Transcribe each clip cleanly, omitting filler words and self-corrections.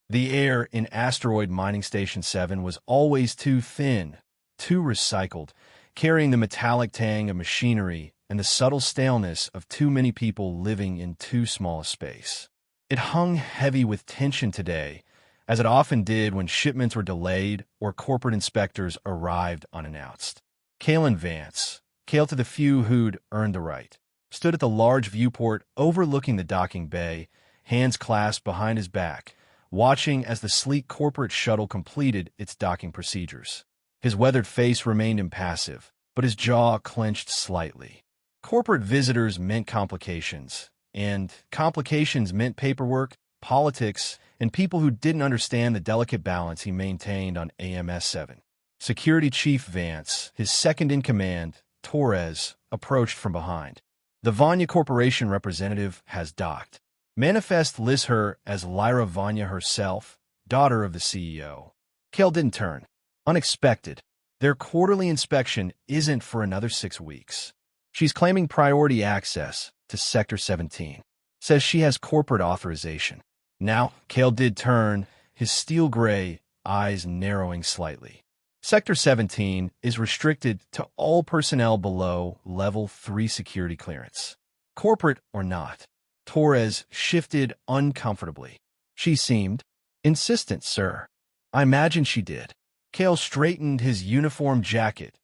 The air in Asteroid Mining Station 7 was always too thin, too recycled, carrying the metallic tang of machinery and the subtle staleness of too many people living in too small a space. It hung heavy with tension today, as it often did when shipments were delayed or corporate inspectors arrived unannounced. Cale and Vance, Cale to the few who'd earned the right, stood at the large viewport overlooking the docking bay, hands clasped behind his back, watching as the sleek corporate shuttle completed its docking procedures. His weathered face remained impassive, but his jaw clenched slightly. Corporate visitors meant complications, and complications meant paperwork, politics, and people who didn't understand the delicate balance he maintained on AMS-7. Security Chief Vance, his second-in-command, Torres, approached from behind. The Vanya Corporation representative has docked. Manifest lists her as Lyra Vanya herself, daughter of the CEO. Cale didn't turn. Unexpected. Their quarterly inspection isn't for another 6 weeks. She's claiming priority access to Sector 17. Says she has corporate authorization. Now, Cale did turn, his steel-gray eyes narrowing slightly. Sector 17 is restricted to all personnel below Level 3 security clearance. Corporate or not. Torres shifted uncomfortably. She seemed insistent, sir. I imagine she did. Cale straightened his uniform jacket,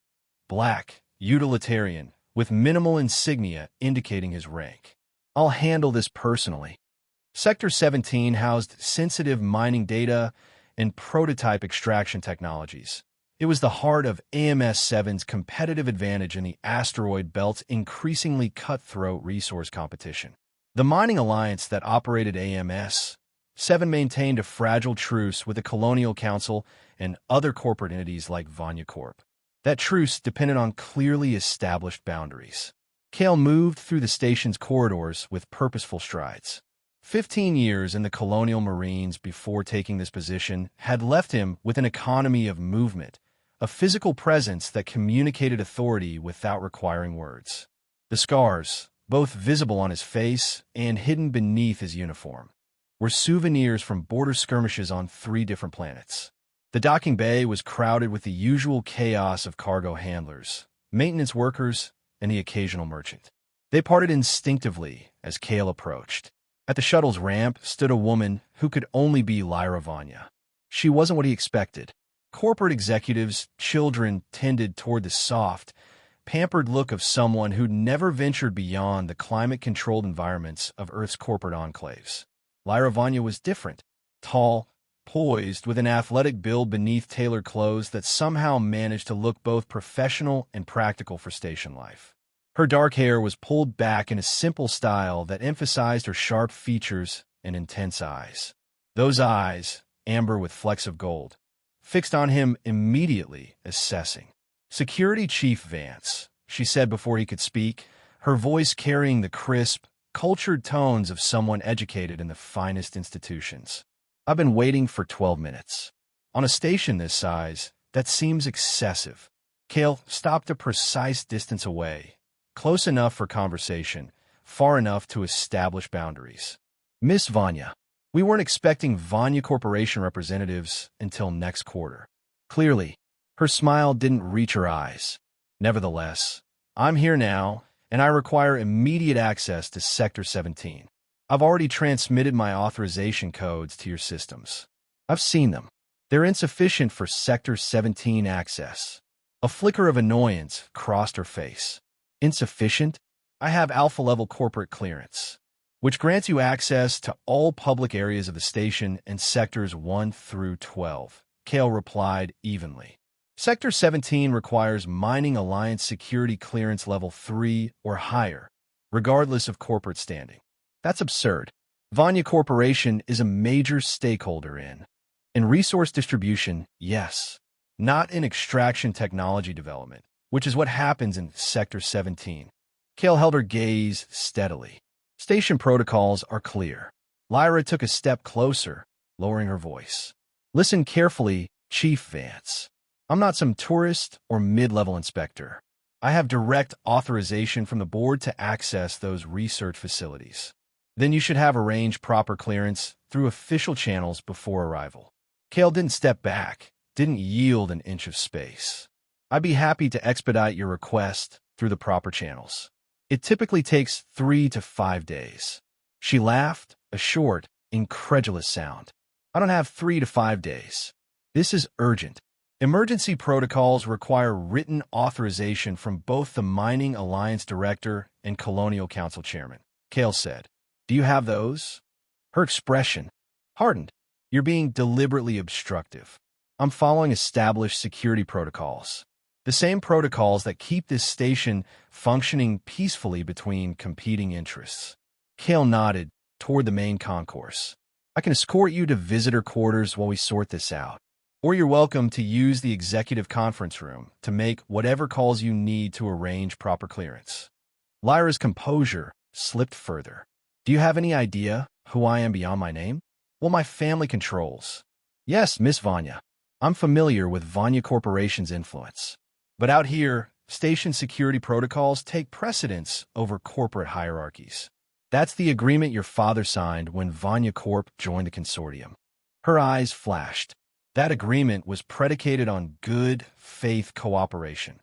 black, utilitarian, with minimal insignia indicating his rank. I'll handle this personally. Sector 17 housed sensitive mining data and prototype extraction technologies. It was the heart of AMS-7's competitive advantage in the asteroid belt's increasingly cutthroat resource competition. The mining alliance that operated AMS-7 maintained a fragile truce with the Colonial Council and other corporate entities like Vanya Corp. That truce depended on clearly established boundaries. Cale moved through the station's corridors with purposeful strides. 15 years in the Colonial Marines before taking this position had left him with an economy of movement, a physical presence that communicated authority without requiring words. The scars, both visible on his face and hidden beneath his uniform, were souvenirs from border skirmishes on 3 different planets. The docking bay was crowded with the usual chaos of cargo handlers, maintenance workers, and the occasional merchant. They parted instinctively as Cale approached. At the shuttle's ramp stood a woman who could only be Lyra Vanya. She wasn't what he expected. Corporate executives' children tended toward the soft, pampered look of someone who'd never ventured beyond the climate-controlled environments of Earth's corporate enclaves. Lyra Vanya was different. Tall, poised, with an athletic build beneath tailored clothes that somehow managed to look both professional and practical for station life. Her dark hair was pulled back in a simple style that emphasized her sharp features and intense eyes. Those eyes, amber with flecks of gold, fixed on him immediately, assessing. Security Chief Vance, she said before he could speak, her voice carrying the crisp, cultured tones of someone educated in the finest institutions. I've been waiting for 12 minutes. On a station this size, that seems excessive. Cale stopped a precise distance away, close enough for conversation, far enough to establish boundaries. Miss Vanya, we weren't expecting Vanya Corporation representatives until next quarter. Clearly, her smile didn't reach her eyes. Nevertheless, I'm here now, and I require immediate access to Sector 17. I've already transmitted my authorization codes to your systems. I've seen them. They're insufficient for Sector 17 access. A flicker of annoyance crossed her face. Insufficient? I have alpha-level corporate clearance, which grants you access to all public areas of the station and Sectors 1 through 12, Cale replied evenly. Sector 17 requires Mining Alliance Security Clearance Level 3 or higher, regardless of corporate standing. That's absurd. Vanya Corporation is a major stakeholder in resource distribution, yes, not in extraction technology development, which is what happens in Sector 17. Cale held her gaze steadily. Station protocols are clear. Lyra took a step closer, lowering her voice. Listen carefully, Chief Vance. I'm not some tourist or mid-level inspector. I have direct authorization from the board to access those research facilities. Then you should have arranged proper clearance through official channels before arrival. Kale didn't step back, didn't yield an inch of space. I'd be happy to expedite your request through the proper channels. It typically takes 3 to 5 days. She laughed, a short, incredulous sound. I don't have 3 to 5 days. This is urgent. Emergency protocols require written authorization from both the Mining Alliance Director and Colonial Council Chairman. Kale said, "Do you have those?" Her expression hardened. "You're being deliberately obstructive. I'm following established security protocols. The same protocols that keep this station functioning peacefully between competing interests." Kale nodded toward the main concourse. "I can escort you to visitor quarters while we sort this out. Or you're welcome to use the executive conference room to make whatever calls you need to arrange proper clearance." Lyra's composure slipped further. "Do you have any idea who I am beyond my name? Well, my family controls." "Yes, Miss Vanya. I'm familiar with Vanya Corporation's influence. But out here, station security protocols take precedence over corporate hierarchies. That's the agreement your father signed when Vanya Corp joined the consortium." Her eyes flashed. That agreement was predicated on good faith cooperation,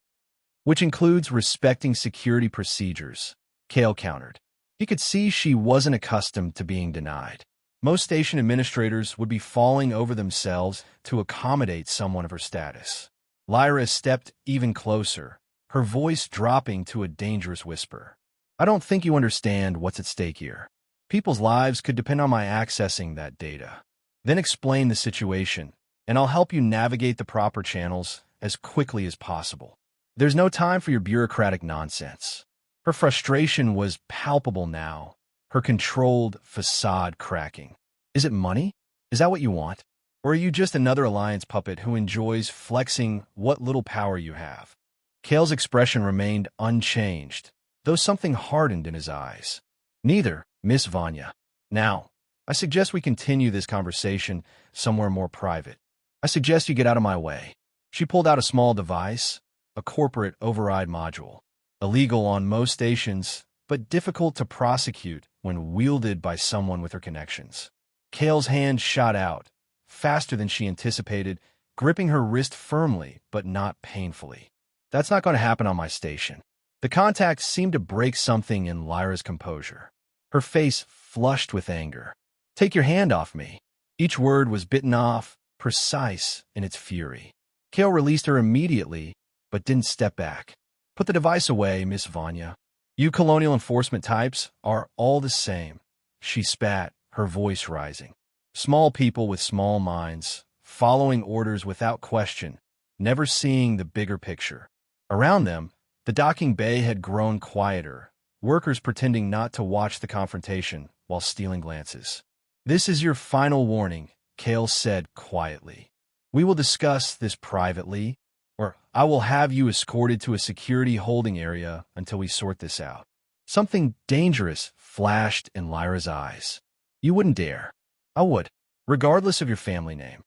which includes respecting security procedures, Kale countered. He could see she wasn't accustomed to being denied. Most station administrators would be falling over themselves to accommodate someone of her status. Lyra stepped even closer, her voice dropping to a dangerous whisper. "I don't think you understand what's at stake here. People's lives could depend on my accessing that data. Then explain the situation, and I'll help you navigate the proper channels as quickly as possible. There's no time for your bureaucratic nonsense." Her frustration was palpable now, her controlled facade cracking. "Is it money? Is that what you want? Or are you just another Alliance puppet who enjoys flexing what little power you have?" Kale's expression remained unchanged, though something hardened in his eyes. "Neither, Miss Vanya. Now, I suggest we continue this conversation somewhere more private. I suggest you get out of my way." She pulled out a small device, a corporate override module. Illegal on most stations, but difficult to prosecute when wielded by someone with her connections. Kale's hand shot out, faster than she anticipated, gripping her wrist firmly but not painfully. "That's not going to happen on my station." The contact seemed to break something in Lyra's composure. Her face flushed with anger. "Take your hand off me." Each word was bitten off, precise in its fury. Kale released her immediately, but didn't step back. "Put the device away, Miss Vanya. You colonial enforcement types are all the same." She spat, her voice rising. "Small people with small minds, following orders without question, never seeing the bigger picture." Around them, the docking bay had grown quieter, workers pretending not to watch the confrontation while stealing glances. "This is your final warning," Kale said quietly. "We will discuss this privately, or I will have you escorted to a security holding area until we sort this out." Something dangerous flashed in Lyra's eyes. "You wouldn't dare." "I would, regardless of your family name."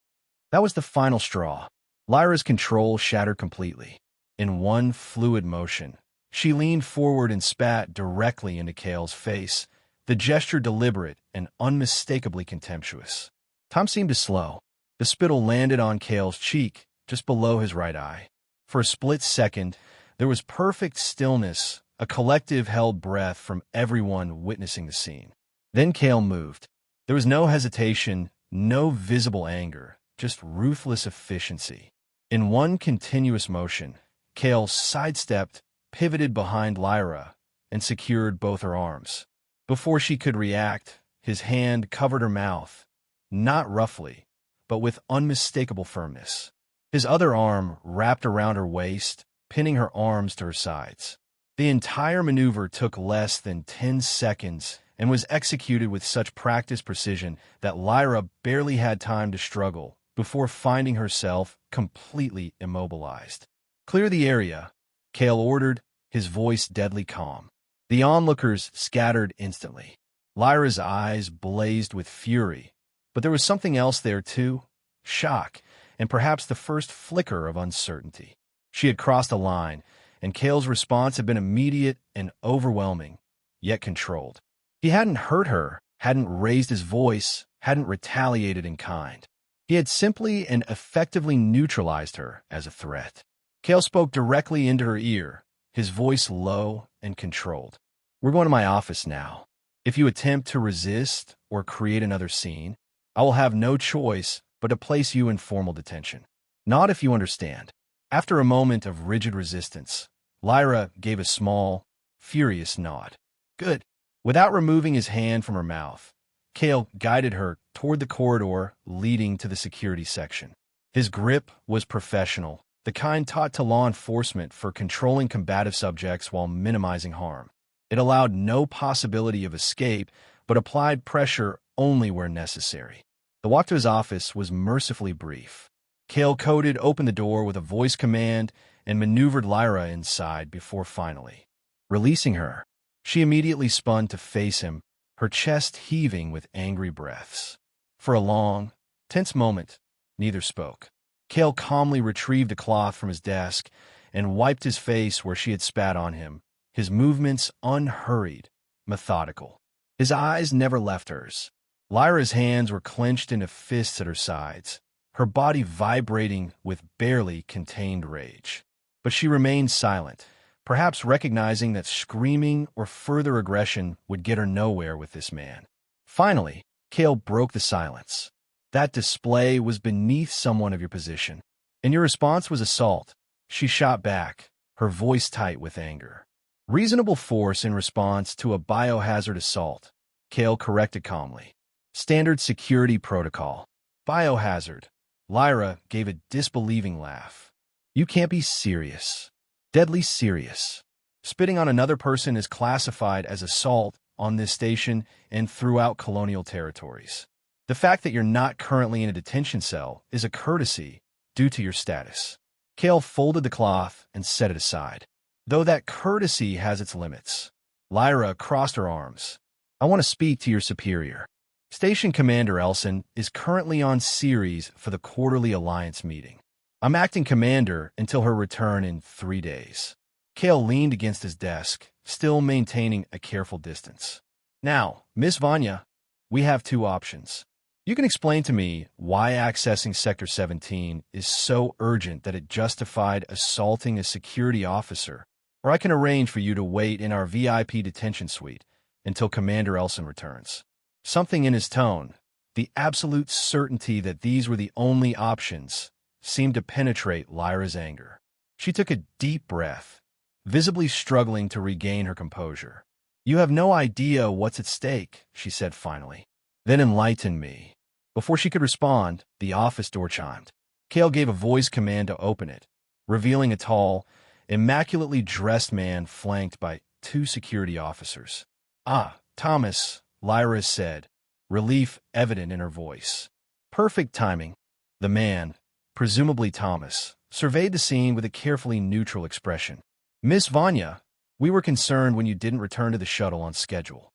That was the final straw. Lyra's control shattered completely. In one fluid motion, she leaned forward and spat directly into Kale's face, the gesture deliberate and unmistakably contemptuous. Time seemed to slow. The spittle landed on Kale's cheek, just below his right eye. For a split second, there was perfect stillness, a collective held breath from everyone witnessing the scene. Then Kale moved. There was no hesitation, no visible anger, just ruthless efficiency. In one continuous motion, Kale sidestepped, pivoted behind Lyra, and secured both her arms. Before she could react, his hand covered her mouth, not roughly, but with unmistakable firmness. His other arm wrapped around her waist, pinning her arms to her sides. The entire maneuver took less than 10 seconds and was executed with such practiced precision that Lyra barely had time to struggle before finding herself completely immobilized. "Clear the area," Kale ordered, his voice deadly calm. The onlookers scattered instantly. Lyra's eyes blazed with fury, but there was something else there too, shock, and perhaps the first flicker of uncertainty. She had crossed a line, and Kale's response had been immediate and overwhelming, yet controlled. He hadn't hurt her, hadn't raised his voice, hadn't retaliated in kind. He had simply and effectively neutralized her as a threat. Kale spoke directly into her ear, his voice low and controlled. "We're going to my office now. If you attempt to resist or create another scene, I will have no choice but to place you in formal detention. Not if you understand." After a moment of rigid resistance, Lyra gave a small, furious nod. "Good." Without removing his hand from her mouth, Kale guided her toward the corridor leading to the security section. His grip was professional, the kind taught to law enforcement for controlling combative subjects while minimizing harm. It allowed no possibility of escape, but applied pressure only where necessary. The walk to his office was mercifully brief. Kale coded open the door with a voice command and maneuvered Lyra inside before finally releasing her. She immediately spun to face him, her chest heaving with angry breaths. For a long, tense moment, neither spoke. Kale calmly retrieved a cloth from his desk and wiped his face where she had spat on him, his movements unhurried, methodical. His eyes never left hers. Lyra's hands were clenched into fists at her sides, her body vibrating with barely contained rage. But she remained silent, perhaps recognizing that screaming or further aggression would get her nowhere with this man. Finally, Kale broke the silence. "That display was beneath someone of your position, and your response was assault," she shot back, her voice tight with anger. "Reasonable force in response to a biohazard assault," Kale corrected calmly. "Standard security protocol." "Biohazard." Lyra gave a disbelieving laugh. "You can't be serious." "Deadly serious. Spitting on another person is classified as assault on this station and throughout colonial territories. The fact that you're not currently in a detention cell is a courtesy due to your status." Kale folded the cloth and set it aside. "Though that courtesy has its limits." Lyra crossed her arms. "I want to speak to your superior. Station Commander Elson is currently on series for the quarterly Alliance meeting. I'm acting commander until her return in 3 days." Kale leaned against his desk, still maintaining a careful distance. "Now, Miss Vanya, we have 2 options. You can explain to me why accessing Sector 17 is so urgent that it justified assaulting a security officer, or I can arrange for you to wait in our VIP detention suite until Commander Elson returns." Something in his tone, the absolute certainty that these were the only options, seemed to penetrate Lyra's anger. She took a deep breath, visibly struggling to regain her composure. "You have no idea what's at stake," she said finally. "Then enlighten me." Before she could respond, the office door chimed. Kale gave a voice command to open it, revealing a tall, immaculately dressed man flanked by 2 security officers. "Ah, Thomas," Lyra said, relief evident in her voice. "Perfect timing." The man, presumably Thomas, surveyed the scene with a carefully neutral expression. "Miss Vanya, we were concerned when you didn't return to the shuttle on schedule."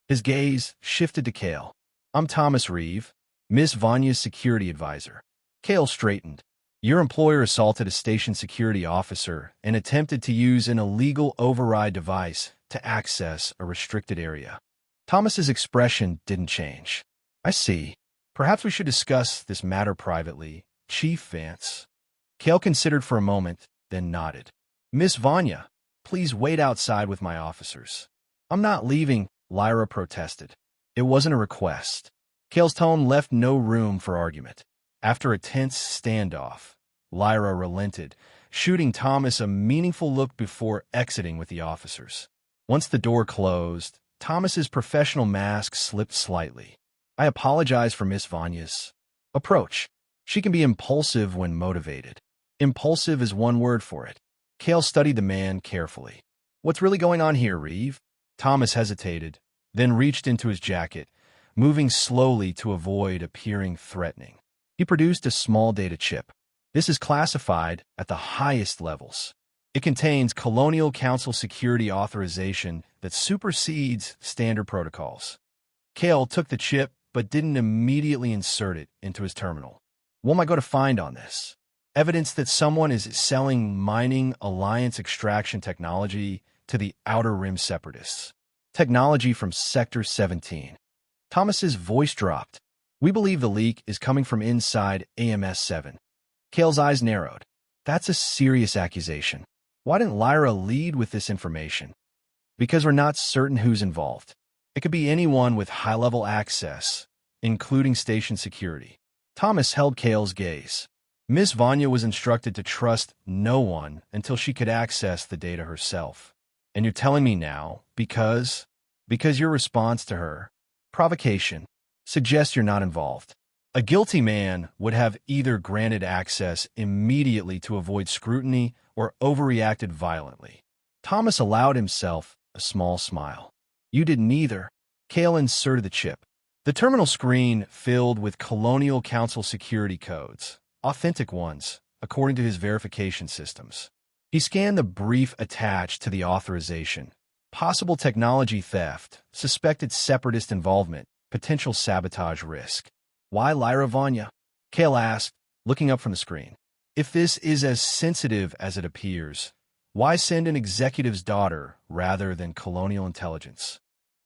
His gaze shifted to Kale. "I'm Thomas Reeve, Miss Vanya's security advisor." Kale straightened. "Your employer assaulted a station security officer and attempted to use an illegal override device to access a restricted area." Thomas's expression didn't change. "I see. Perhaps we should discuss this matter privately, Chief Vance." Kale considered for a moment, then nodded. "Miss Vanya, please wait outside with my officers." "I'm not leaving," Lyra protested. It wasn't a request. Kale's tone left no room for argument. After a tense standoff, Lyra relented, shooting Thomas a meaningful look before exiting with the officers. Once the door closed, Thomas's professional mask slipped slightly. "I apologize for Miss Vanya's approach. She can be impulsive when motivated." Impulsive is one word for it. Kale studied the man carefully. "What's really going on here, Reeve?" Thomas hesitated, then reached into his jacket, moving slowly to avoid appearing threatening. He produced a small data chip. "This is classified at the highest levels. It contains Colonial Council security authorization that supersedes standard protocols." Kale took the chip but didn't immediately insert it into his terminal. "What am I going to find on this? Evidence that someone is selling mining Alliance extraction technology to the Outer Rim separatists." Technology from Sector 17. Thomas's voice dropped. We believe the leak is coming from inside AMS-7. Kale's eyes narrowed. That's a serious accusation. Why didn't Lyra lead with this information? Because we're not certain who's involved. It could be anyone with high-level access, including station security. Thomas held Kale's gaze. Miss Vanya was instructed to trust no one until she could access the data herself. And you're telling me now, because your response to her provocation suggests you're not involved. A guilty man would have either granted access immediately to avoid scrutiny or overreacted violently. Thomas allowed himself a small smile. You did neither. Kale inserted the chip. The terminal screen filled with Colonial Council security codes, authentic ones, according to his verification systems. He scanned the brief attached to the authorization. Possible technology theft, suspected separatist involvement, potential sabotage risk. Why Lyra Vanya? Kale asked, looking up from the screen. If this is as sensitive as it appears, why send an executive's daughter rather than Colonial Intelligence?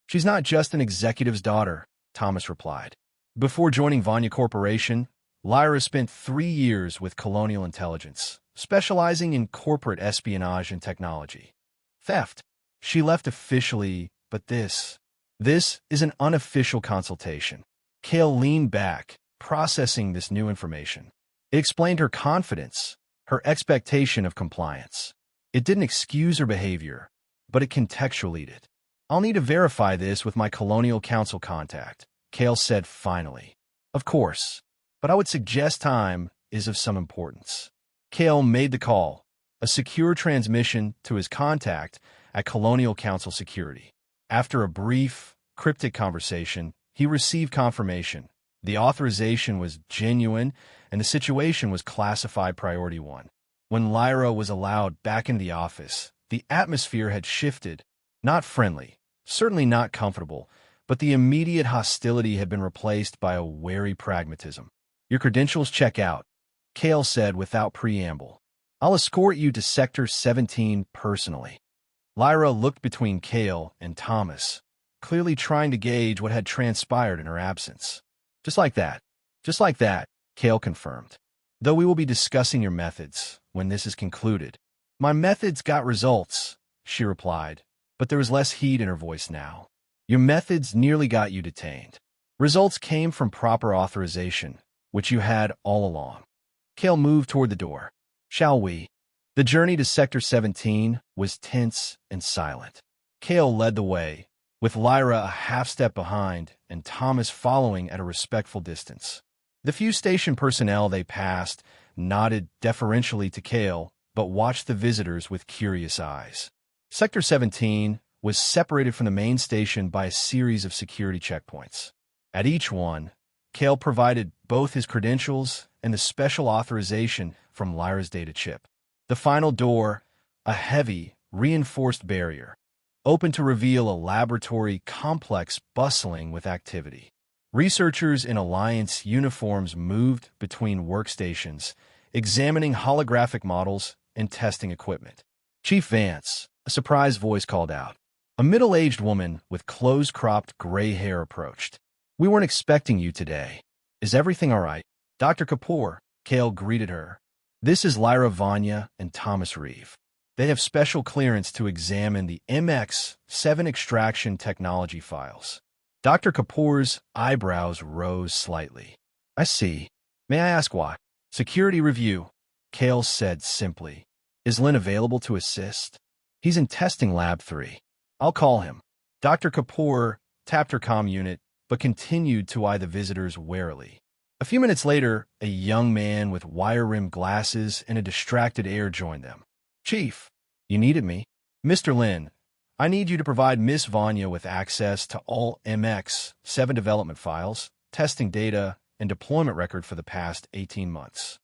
She's not just an executive's daughter, Thomas replied. Before joining Vanya Corporation, Lyra spent 3 years with Colonial Intelligence, specializing in corporate espionage and technology. Theft. She left officially, but this is an unofficial consultation. Kale leaned back, processing this new information. It explained her confidence, her expectation of compliance. It didn't excuse her behavior, but it contextualized it. I'll need to verify this with my Colonial Council contact, Kale said finally. Of course, but I would suggest time is of some importance. Kale made the call, a secure transmission to his contact at Colonial Council Security. After a brief, cryptic conversation, he received confirmation. The authorization was genuine, and the situation was classified Priority 1. When Lyra was allowed back into the office, the atmosphere had shifted. Not friendly, certainly not comfortable, but the immediate hostility had been replaced by a wary pragmatism. Your credentials check out, Kale said without preamble. I'll escort you to Sector 17 personally. Lyra looked between Kale and Thomas, clearly trying to gauge what had transpired in her absence. Just like that, Kale confirmed. Though we will be discussing your methods when this is concluded. My methods got results, she replied, but there was less heat in her voice now. Your methods nearly got you detained. Results came from proper authorization, which you had all along. Kale moved toward the door. Shall we? The journey to Sector 17 was tense and silent. Kale led the way, with Lyra a half-step behind and Thomas following at a respectful distance. The few station personnel they passed nodded deferentially to Kale, but watched the visitors with curious eyes. Sector 17 was separated from the main station by a series of security checkpoints. At each one, Kale provided both his credentials and the special authorization from Lyra's data chip. The final door, a heavy, reinforced barrier, opened to reveal a laboratory complex bustling with activity. Researchers in Alliance uniforms moved between workstations, examining holographic models and testing equipment. Chief Vance, a surprised voice called out. A middle-aged woman with close-cropped gray hair approached. We weren't expecting you today. Is everything all right? Dr. Kapoor, Kale greeted her. This is Lyra Vanya and Thomas Reeve. They have special clearance to examine the MX-7 extraction technology files. Dr. Kapoor's eyebrows rose slightly. I see. May I ask why? Security review, Kale said simply. Is Lynn available to assist? He's in testing lab 3. I'll call him. Dr. Kapoor tapped her comm unit, but continued to eye the visitors warily. A few minutes later, a young man with wire-rimmed glasses and a distracted air joined them. Chief, you needed me? Mr. Lin, I need you to provide Miss Vanya with access to all MX-7 development files, testing data, and deployment record for the past 18 months.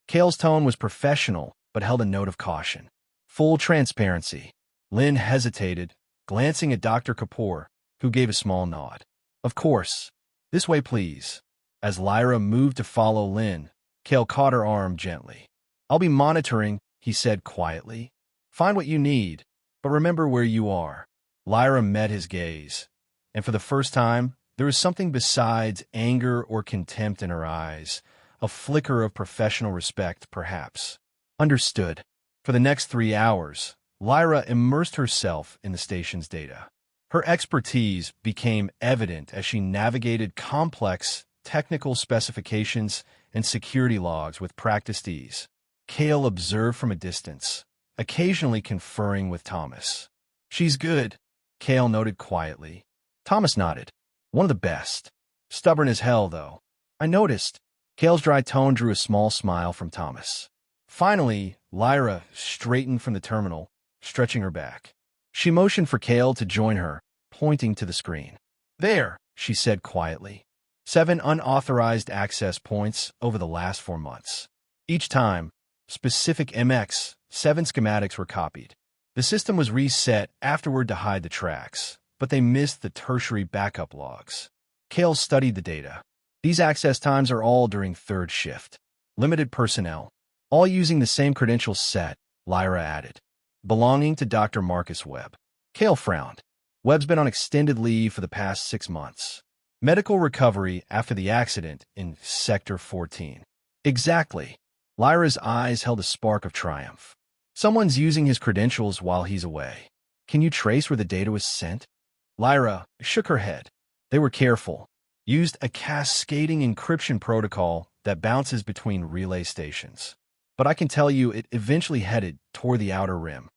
Kale's tone was professional, but held a note of caution. Full transparency. Lin hesitated, glancing at Dr. Kapoor, who gave a small nod. Of course. This way, please. As Lyra moved to follow Lin, Kale caught her arm gently. I'll be monitoring, he said quietly. Find what you need, but remember where you are. Lyra met his gaze, and for the first time, there was something besides anger or contempt in her eyes, a flicker of professional respect, perhaps. Understood. For the next 3 hours, Lyra immersed herself in the station's data. Her expertise became evident as she navigated complex technical specifications and security logs with practiced ease. Kale observed from a distance, occasionally conferring with Thomas. "She's good," Kale noted quietly. Thomas nodded. "One of the best. Stubborn as hell, though." "I noticed." Kale's dry tone drew a small smile from Thomas. Finally, Lyra straightened from the terminal, stretching her back. She motioned for Kale to join her, pointing to the screen. "There," she said quietly. 7 unauthorized access points over the last 4 months. Each time, specific MX-7 schematics were copied. The system was reset afterward to hide the tracks, but they missed the tertiary backup logs. Kale studied the data. These access times are all during third shift. Limited personnel, all using the same credentials set, Lyra added. Belonging to Dr. Marcus Webb. Kale frowned. Webb's been on extended leave for the past 6 months. Medical recovery after the accident in Sector 14. Exactly. Lyra's eyes held a spark of triumph. Someone's using his credentials while he's away. Can you trace where the data was sent? Lyra shook her head. They were careful. Used a cascading encryption protocol that bounces between relay stations. But I can tell you it eventually headed toward the outer rim.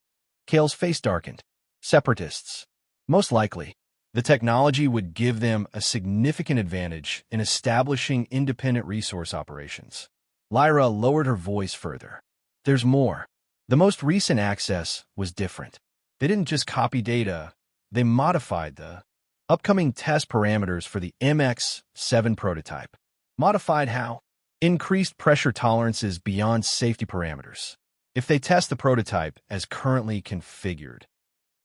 Kale's face darkened. Separatists. Most likely. The technology would give them a significant advantage in establishing independent resource operations. Lyra lowered her voice further. There's more. The most recent access was different. They didn't just copy data, they modified the upcoming test parameters for the MX-7 prototype. Modified how? Increased pressure tolerances beyond safety parameters. If they test the prototype as currently configured.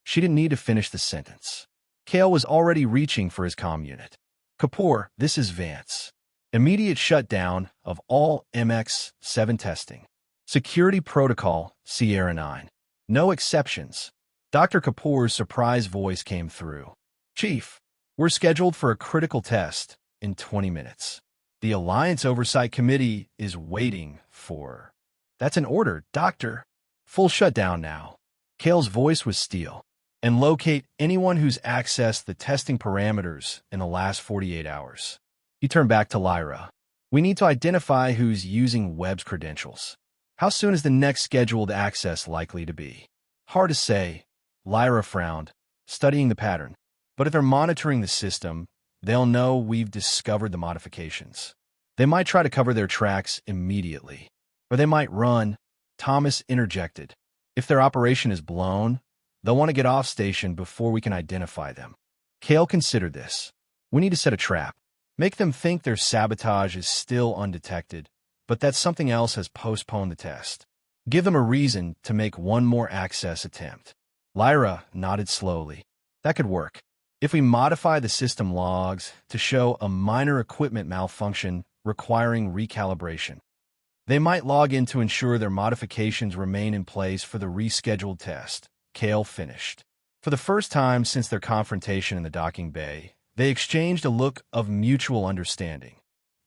She didn't need to finish the sentence. Kale was already reaching for his comm unit. Kapoor, this is Vance. Immediate shutdown of all MX-7 testing. Security Protocol, Sierra 9. No exceptions. Dr. Kapoor's surprised voice came through. Chief, we're scheduled for a critical test in 20 minutes. The Alliance Oversight Committee is waiting for... That's an order, Doctor. Full shutdown now. Kale's voice was steel. And locate anyone who's accessed the testing parameters in the last 48 hours. He turned back to Lyra. We need to identify who's using Webb's credentials. How soon is the next scheduled access likely to be? Hard to say. Lyra frowned, studying the pattern. But if they're monitoring the system, they'll know we've discovered the modifications. They might try to cover their tracks immediately. Or they might run, Thomas interjected. If their operation is blown, they'll want to get off station before we can identify them. Kale considered this. We need to set a trap. Make them think their sabotage is still undetected, but that something else has postponed the test. Give them a reason to make one more access attempt. Lyra nodded slowly. That could work. If we modify the system logs to show a minor equipment malfunction requiring recalibration, they might log in to ensure their modifications remain in place for the rescheduled test. Kale finished. For the first time since their confrontation in the docking bay, they exchanged a look of mutual understanding.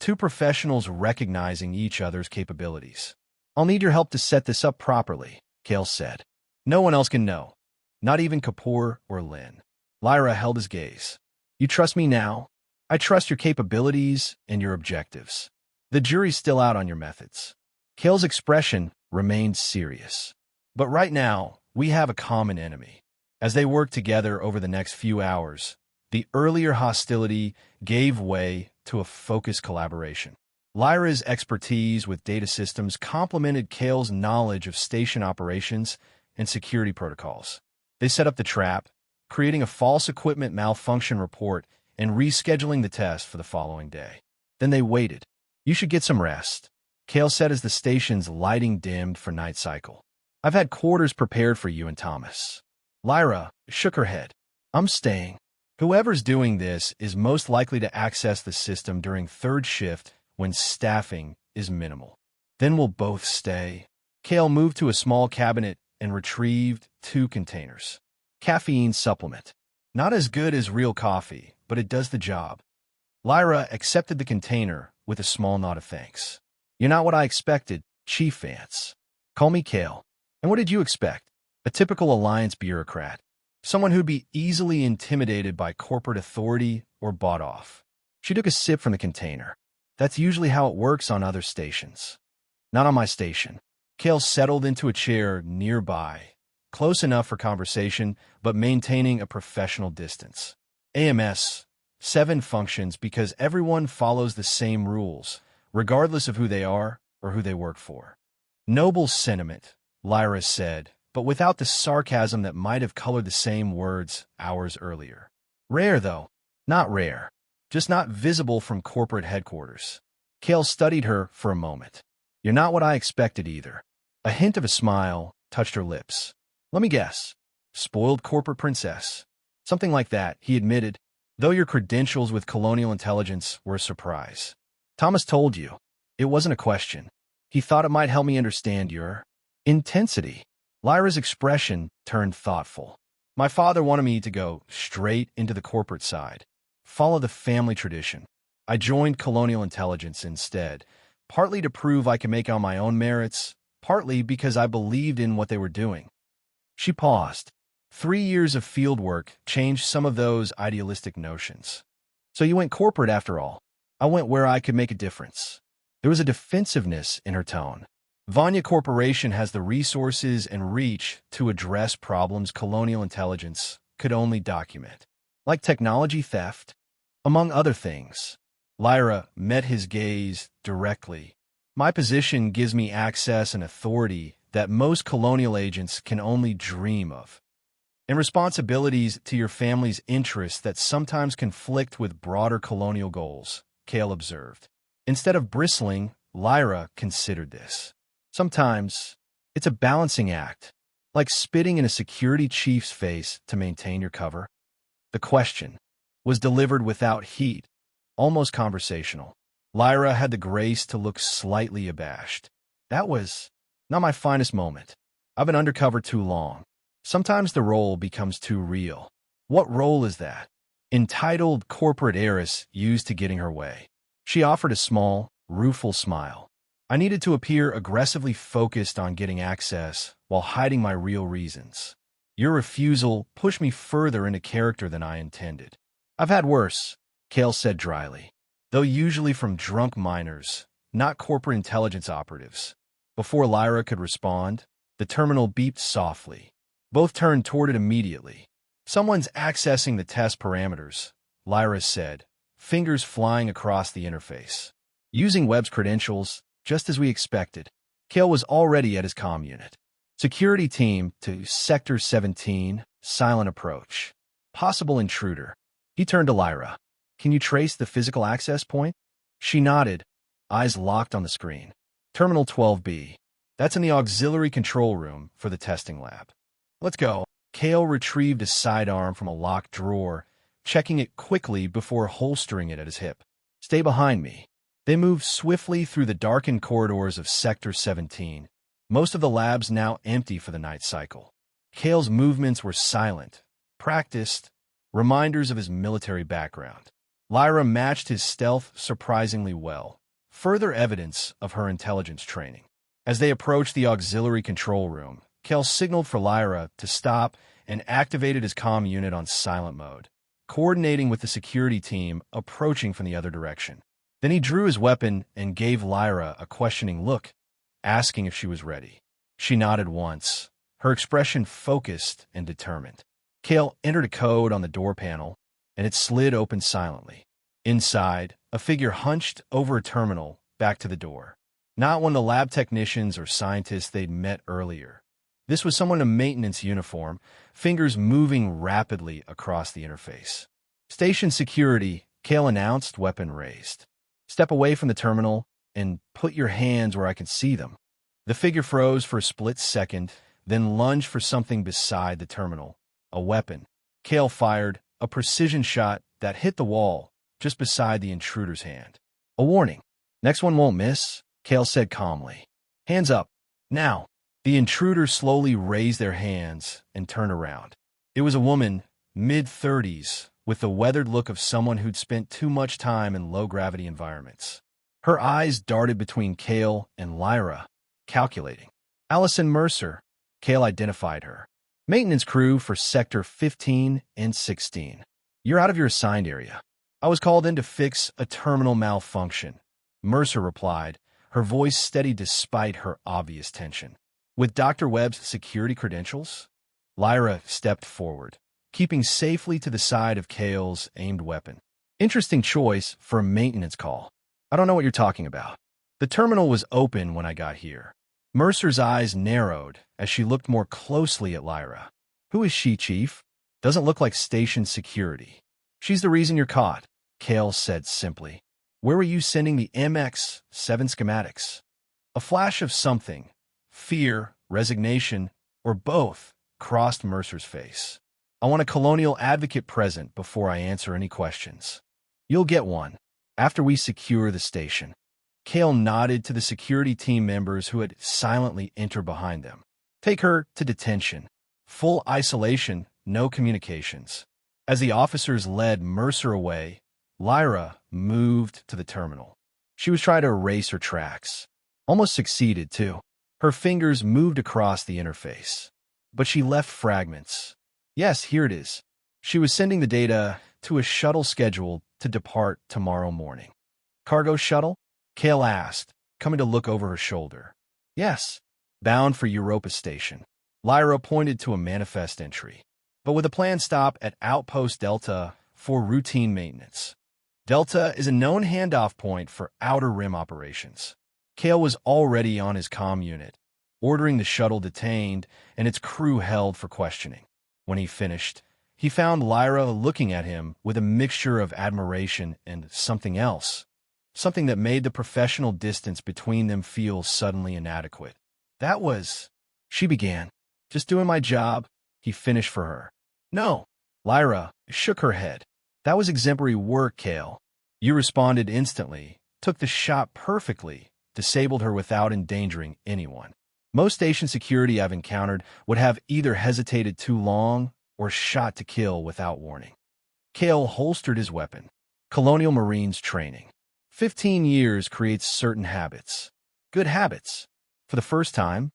Two professionals recognizing each other's capabilities. I'll need your help to set this up properly, Kale said. No one else can know. Not even Kapoor or Lynn. Lyra held his gaze. You trust me now? I trust your capabilities and your objectives. The jury's still out on your methods. Kale's expression remained serious. But right now, we have a common enemy. As they worked together over the next few hours, the earlier hostility gave way to a focused collaboration. Lyra's expertise with data systems complemented Kale's knowledge of station operations and security protocols. They set up the trap, creating a false equipment malfunction report and rescheduling the test for the following day. Then they waited. You should get some rest, Kale said as the station's lighting dimmed for night cycle. I've had quarters prepared for you and Thomas. Lyra shook her head. I'm staying. Whoever's doing this is most likely to access the system during third shift when staffing is minimal. Then we'll both stay. Kale moved to a small cabinet and retrieved 2 containers. Caffeine supplement. Not as good as real coffee, but it does the job. Lyra accepted the container with a small nod of thanks. You're not what I expected, Chief Vance. Call me Kale. And what did you expect? A typical Alliance bureaucrat. Someone who'd be easily intimidated by corporate authority or bought off. She took a sip from the container. That's usually how it works on other stations. Not on my station. Kale settled into a chair nearby, close enough for conversation, but maintaining a professional distance. AMS 7 functions because everyone follows the same rules, regardless of who they are or who they work for. Noble sentiment, Lyra said, but without the sarcasm that might have colored the same words hours earlier. Rare, though. Not rare. Just not visible from corporate headquarters. Kale studied her for a moment. You're not what I expected either. A hint of a smile touched her lips. Let me guess. Spoiled corporate princess. Something like that, he admitted, though your credentials with colonial intelligence were a surprise. Thomas told you. It wasn't a question. He thought it might help me understand your intensity. Lyra's expression turned thoughtful. My father wanted me to go straight into the corporate side, follow the family tradition. I joined colonial intelligence instead, partly to prove I could make it on my own merits, partly because I believed in what they were doing. She paused. 3 years of field work changed some of those idealistic notions. So you went corporate after all. I went where I could make a difference. There was a defensiveness in her tone. Vanya Corporation has the resources and reach to address problems colonial intelligence could only document, like technology theft, among other things. Lyra met his gaze directly. My position gives me access and authority that most colonial agents can only dream of, and responsibilities to your family's interests that sometimes conflict with broader colonial goals, Kale observed. Instead of bristling, Lyra considered this. Sometimes, it's a balancing act, like spitting in a security chief's face to maintain your cover. The question was delivered without heat, almost conversational. Lyra had the grace to look slightly abashed. That was not my finest moment. I've been undercover too long. Sometimes the role becomes too real. What role is that? Entitled corporate heiress used to getting her way. She offered a small, rueful smile. I needed to appear aggressively focused on getting access while hiding my real reasons. Your refusal pushed me further into character than I intended. I've had worse, Kale said dryly, though usually from drunk miners, not corporate intelligence operatives. Before Lyra could respond, the terminal beeped softly. Both turned toward it immediately. Someone's accessing the test parameters, Lyra said, fingers flying across the interface. Using Webb's credentials, just as we expected. Kale was already at his comm unit. Security team to Sector 17, silent approach. Possible intruder. He turned to Lyra. Can you trace the physical access point? She nodded, eyes locked on the screen. Terminal 12B. That's in the auxiliary control room for the testing lab. Let's go. Kale retrieved a sidearm from a locked drawer, checking it quickly before holstering it at his hip. Stay behind me. They moved swiftly through the darkened corridors of Sector 17, most of the labs now empty for the night cycle. Kale's movements were silent, practiced, reminders of his military background. Lyra matched his stealth surprisingly well, further evidence of her intelligence training. As they approached the auxiliary control room, Kale signaled for Lyra to stop and activated his comm unit on silent mode, coordinating with the security team approaching from the other direction. Then he drew his weapon and gave Lyra a questioning look, asking if she was ready. She nodded once, her expression focused and determined. Kale entered a code on the door panel, and it slid open silently. Inside, a figure hunched over a terminal back to the door. Not one of the lab technicians or scientists they'd met earlier. This was someone in a maintenance uniform, fingers moving rapidly across the interface. Station security, Kale announced, weapon raised. Step away from the terminal and put your hands where I can see them. The figure froze for a split second, then lunged for something beside the terminal, a weapon. Kale fired a precision shot that hit the wall just beside the intruder's hand. A warning. Next one won't miss, Kale said calmly. Hands up. Now. The intruder slowly raised their hands and turned around. It was a woman, mid-30s, with the weathered look of someone who'd spent too much time in low-gravity environments. Her eyes darted between Cale and Lyra, calculating. Allison Mercer, Cale identified her. Maintenance crew for Sector 15 and 16. You're out of your assigned area. I was called in to fix a terminal malfunction, Mercer replied, her voice steady despite her obvious tension. With Dr. Webb's security credentials? Lyra stepped forward, keeping safely to the side of Cale's aimed weapon. Interesting choice for a maintenance call. I don't know what you're talking about. The terminal was open when I got here. Mercer's eyes narrowed as she looked more closely at Lyra. Who is she, Chief? Doesn't look like station security. She's the reason you're caught, Cale said simply. Where were you sending the MX-7 schematics? A flash of something, fear, resignation, or both, crossed Mercer's face. I want a colonial advocate present before I answer any questions. You'll get one, after we secure the station. Cale nodded to the security team members who had silently entered behind them. Take her to detention. Full isolation, no communications. As the officers led Mercer away, Lyra moved to the terminal. She was trying to erase her tracks. Almost succeeded, too. Her fingers moved across the interface. But she left fragments. Yes, here it is. She was sending the data to a shuttle scheduled to depart tomorrow morning. Cargo shuttle? Cale asked, coming to look over her shoulder. Yes, bound for Europa Station. Lyra pointed to a manifest entry, but with a planned stop at Outpost Delta for routine maintenance. Delta is a known handoff point for Outer Rim operations. Cale was already on his comm unit, ordering the shuttle detained and its crew held for questioning. When he finished, he found Lyra looking at him with a mixture of admiration and something else. Something that made the professional distance between them feel suddenly inadequate. That was... She began. Just doing my job, he finished for her. No. Lyra shook her head. That was exemplary work, Cale. You responded instantly, took the shot perfectly, disabled her without endangering anyone. Most station security I've encountered would have either hesitated too long or shot to kill without warning. Cale holstered his weapon. Colonial Marines training. 15 years creates certain habits. Good habits. For the first time,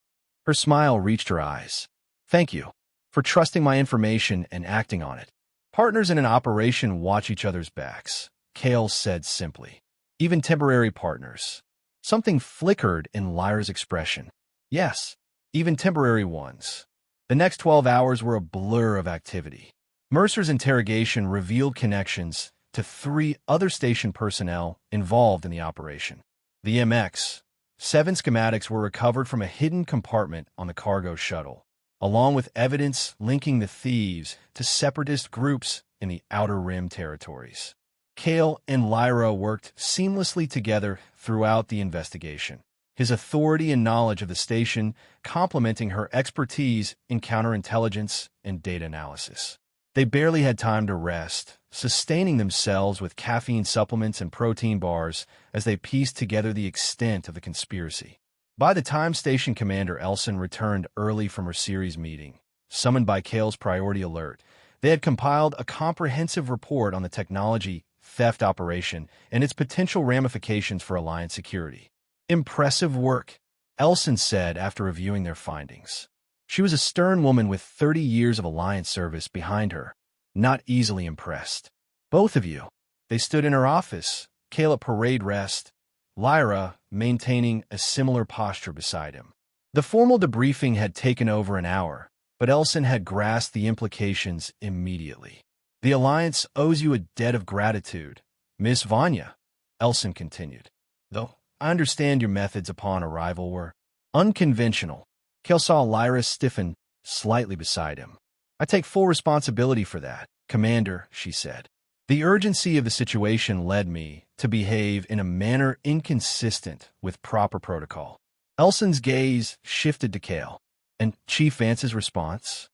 her smile reached her eyes. Thank you for trusting my information and acting on it. Partners in an operation watch each other's backs, Cale said simply. Even temporary partners. Something flickered in Lyra's expression. Yes, even temporary ones. The next 12 hours were a blur of activity. Mercer's interrogation revealed connections to 3 other station personnel involved in the operation. The MX-7 schematics were recovered from a hidden compartment on the cargo shuttle, along with evidence linking the thieves to separatist groups in the Outer Rim territories. Cale and Lyra worked seamlessly together throughout the investigation, his authority and knowledge of the station complementing her expertise in counterintelligence and data analysis. They barely had time to rest, sustaining themselves with caffeine supplements and protein bars as they pieced together the extent of the conspiracy. By the time Station Commander Elson returned early from her series meeting, summoned by Cale's priority alert, they had compiled a comprehensive report on the technology theft operation and its potential ramifications for Alliance security. Impressive work, Elson said after reviewing their findings. She was a stern woman with 30 years of Alliance service behind her, not easily impressed. Both of you. They stood in her office, Cale at parade rest, Lyra maintaining a similar posture beside him. The formal debriefing had taken over an hour, but Elson had grasped the implications immediately. The Alliance owes you a debt of gratitude, Miss Vanya, Elson continued. Though I understand your methods upon arrival were unconventional. Cale saw Lyra stiffen slightly beside him. I take full responsibility for that, Commander, she said. The urgency of the situation led me to behave in a manner inconsistent with proper protocol. Elson's gaze shifted to Cale, and Chief Vance's response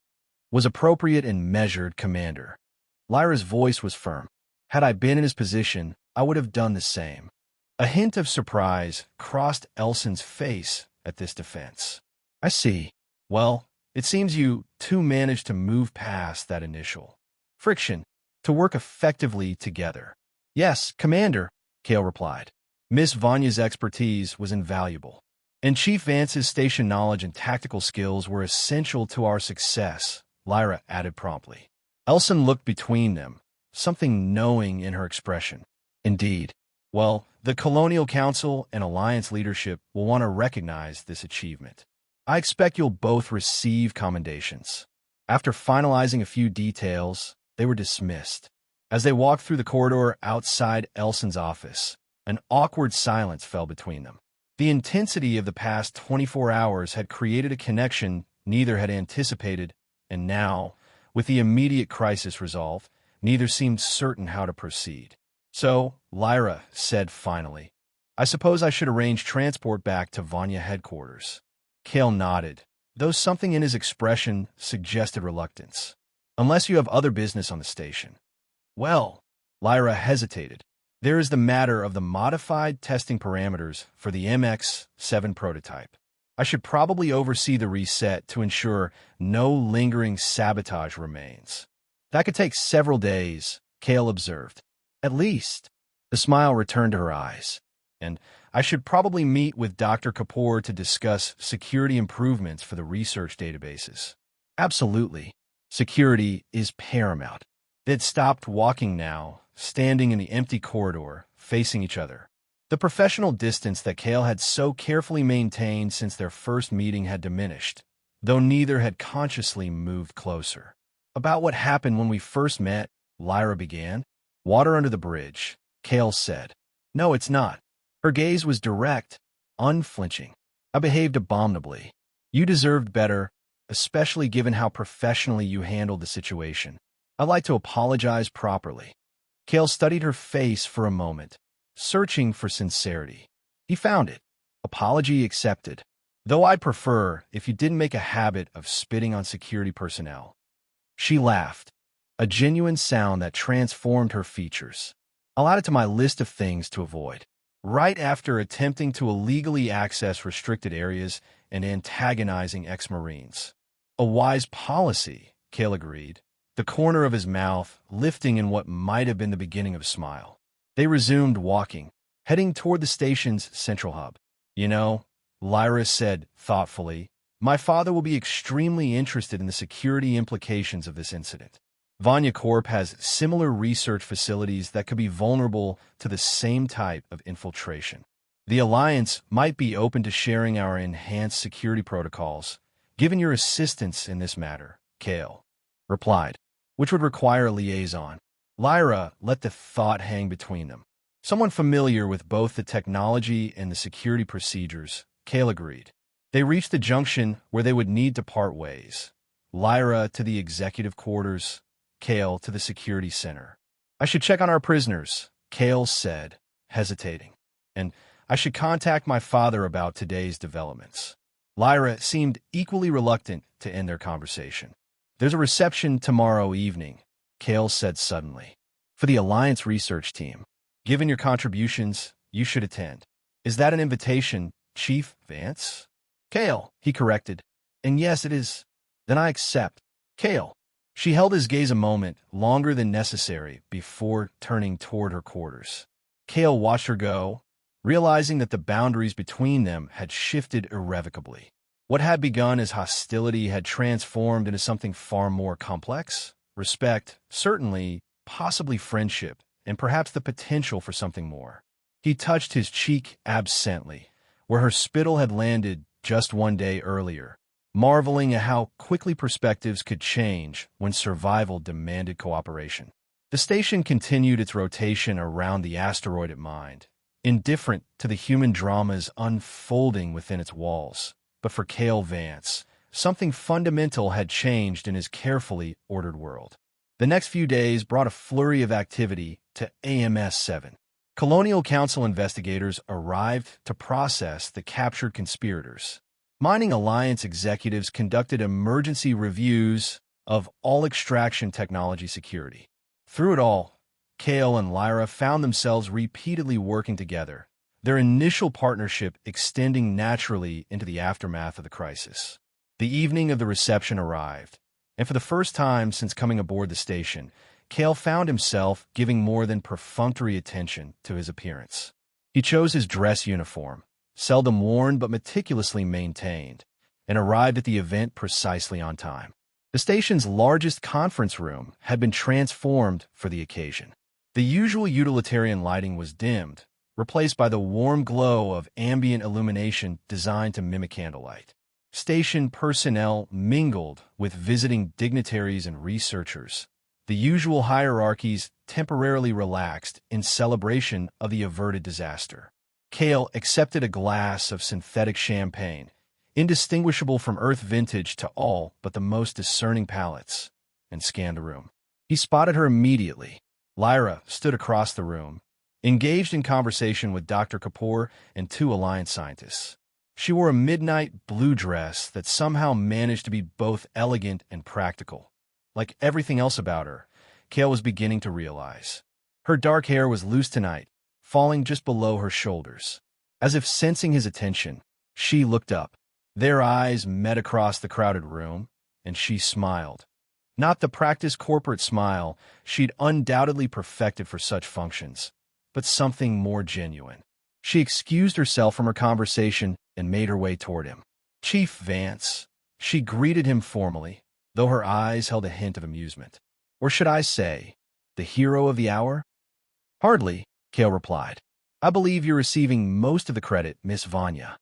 was appropriate and measured, Commander. Lyra's voice was firm. Had I been in his position, I would have done the same. A hint of surprise crossed Elson's face at this defense. I see. Well, it seems you two managed to move past that initial friction, to work effectively together. Yes, Commander, Kale replied. Miss Vanya's expertise was invaluable, and Chief Vance's station knowledge and tactical skills were essential to our success, Lyra added promptly. Elson looked between them, something knowing in her expression. Indeed. Well, the Colonial Council and Alliance leadership will want to recognize this achievement. I expect you'll both receive commendations. After finalizing a few details, they were dismissed. As they walked through the corridor outside Elson's office, an awkward silence fell between them. The intensity of the past 24 hours had created a connection neither had anticipated, and now, with the immediate crisis resolved, neither seemed certain how to proceed. So, Lyra said finally, I suppose I should arrange transport back to Vanya headquarters. Kale nodded, though something in his expression suggested reluctance. Unless you have other business on the station. Well, Lyra hesitated. There is the matter of the modified testing parameters for the MX-7 prototype. I should probably oversee the reset to ensure no lingering sabotage remains. That could take several days, Kale observed. At least. The smile returned to her eyes. And I should probably meet with Dr. Kapoor to discuss security improvements for the research databases. Absolutely. Security is paramount. They'd stopped walking now, standing in the empty corridor, facing each other. The professional distance that Kale had so carefully maintained since their first meeting had diminished, though neither had consciously moved closer. About what happened when we first met, Lyra began. Water under the bridge, Kale said. No, it's not. Her gaze was direct, unflinching. I behaved abominably. You deserved better, especially given how professionally you handled the situation. I'd like to apologize properly. Kale studied her face for a moment, searching for sincerity. He found it. Apology accepted. Though I'd prefer if you didn't make a habit of spitting on security personnel. She laughed, a genuine sound that transformed her features. I'll add it to my list of things to avoid. Right after attempting to illegally access restricted areas and antagonizing ex-Marines. A wise policy, Kale agreed, the corner of his mouth lifting in what might have been the beginning of a smile. They resumed walking, heading toward the station's central hub. You know, Lyra said thoughtfully, my father will be extremely interested in the security implications of this incident. Vanya Corp has similar research facilities that could be vulnerable to the same type of infiltration. The Alliance might be open to sharing our enhanced security protocols, given your assistance in this matter, Kale replied, which would require a liaison. Lyra let the thought hang between them. Someone familiar with both the technology and the security procedures, Kale agreed. They reached the junction where they would need to part ways. Lyra to the executive quarters, Kale to the security center. I should check on our prisoners, Kale said, hesitating. And I should contact my father about today's developments. Lyra seemed equally reluctant to end their conversation. There's a reception tomorrow evening, Kale said suddenly. For the Alliance research team. Given your contributions, you should attend. Is that an invitation, Chief Vance? Kale, he corrected. And yes, it is. Then I accept. Kale. She held his gaze a moment, longer than necessary, before turning toward her quarters. Kale watched her go, realizing that the boundaries between them had shifted irrevocably. What had begun as hostility had transformed into something far more complex. Respect, certainly, possibly friendship, and perhaps the potential for something more. He touched his cheek absently, where her spittle had landed just one day earlier, marveling at how quickly perspectives could change when survival demanded cooperation. The station continued its rotation around the asteroid it mined, indifferent to the human dramas unfolding within its walls. But for Kale Vance, something fundamental had changed in his carefully ordered world. The next few days brought a flurry of activity to AMS-7. Colonial Council investigators arrived to process the captured conspirators. Mining Alliance executives conducted emergency reviews of all extraction technology security. Through it all, Kale and Lyra found themselves repeatedly working together, their initial partnership extending naturally into the aftermath of the crisis. The evening of the reception arrived, And for the first time since coming aboard the station, Cale found himself giving more than perfunctory attention to his appearance. He chose his dress uniform, seldom worn but meticulously maintained, and arrived at the event precisely on time. The station's largest conference room had been transformed for the occasion. The usual utilitarian lighting was dimmed, replaced by the warm glow of ambient illumination designed to mimic candlelight. Station personnel mingled with visiting dignitaries and researchers. The usual hierarchies temporarily relaxed in celebration of the averted disaster. Cale accepted a glass of synthetic champagne, indistinguishable from Earth vintage to all but the most discerning palates, and scanned the room. He spotted her immediately. Lyra stood across the room, engaged in conversation with Dr. Kapoor and two Alliance scientists. She wore a midnight blue dress that somehow managed to be both elegant and practical. Like everything else about her, Cale was beginning to realize. Her dark hair was loose tonight, falling just below her shoulders. As if sensing his attention, she looked up. Their eyes met across the crowded room, and she smiled. Not the practiced corporate smile she'd undoubtedly perfected for such functions, but something more genuine. She excused herself from her conversation and made her way toward him. Chief Vance, she greeted him formally, though her eyes held a hint of amusement. Or should I say, the hero of the hour? Hardly, Cale replied. I believe you're receiving most of the credit, Miss Vanya.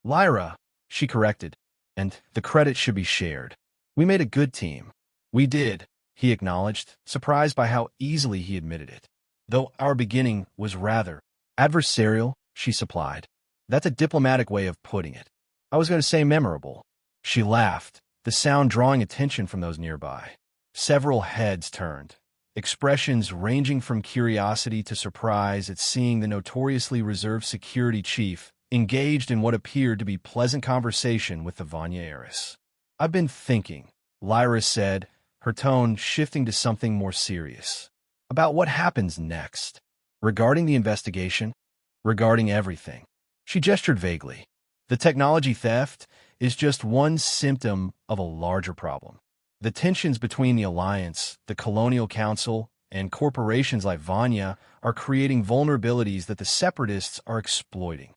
Lyra, she corrected, and the credit should be shared. We made a good team. We did, he acknowledged, surprised by how easily he admitted it. Though our beginning was rather adversarial, she supplied. That's a diplomatic way of putting it. I was going to say memorable. She laughed, the sound drawing attention from those nearby. Several heads turned, expressions ranging from curiosity to surprise at seeing the notoriously reserved security chief engaged in what appeared to be pleasant conversation with the Vanya heiress. I've been thinking, Lyra said, her tone shifting to something more serious. About what happens next. Regarding the investigation, regarding everything. She gestured vaguely. The technology theft is just one symptom of a larger problem. The tensions between the Alliance, the Colonial Council, and corporations like Vanya are creating vulnerabilities that the Separatists are exploiting.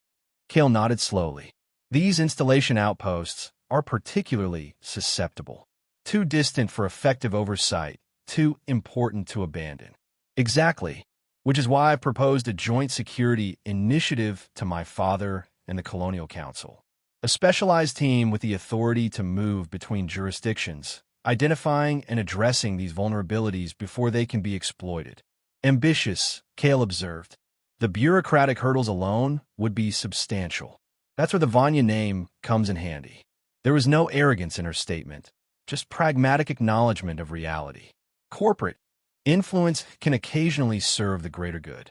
Cale nodded slowly. These installation outposts are particularly susceptible. Too distant for effective oversight, too important to abandon. Exactly, which is why I've proposed a joint security initiative to my father and the Colonial Council. A specialized team with the authority to move between jurisdictions, identifying and addressing these vulnerabilities before they can be exploited. Ambitious, Cale observed. The bureaucratic hurdles alone would be substantial. That's where the Vanya name comes in handy. There was no arrogance in her statement, just pragmatic acknowledgement of reality. Corporate influence can occasionally serve the greater good.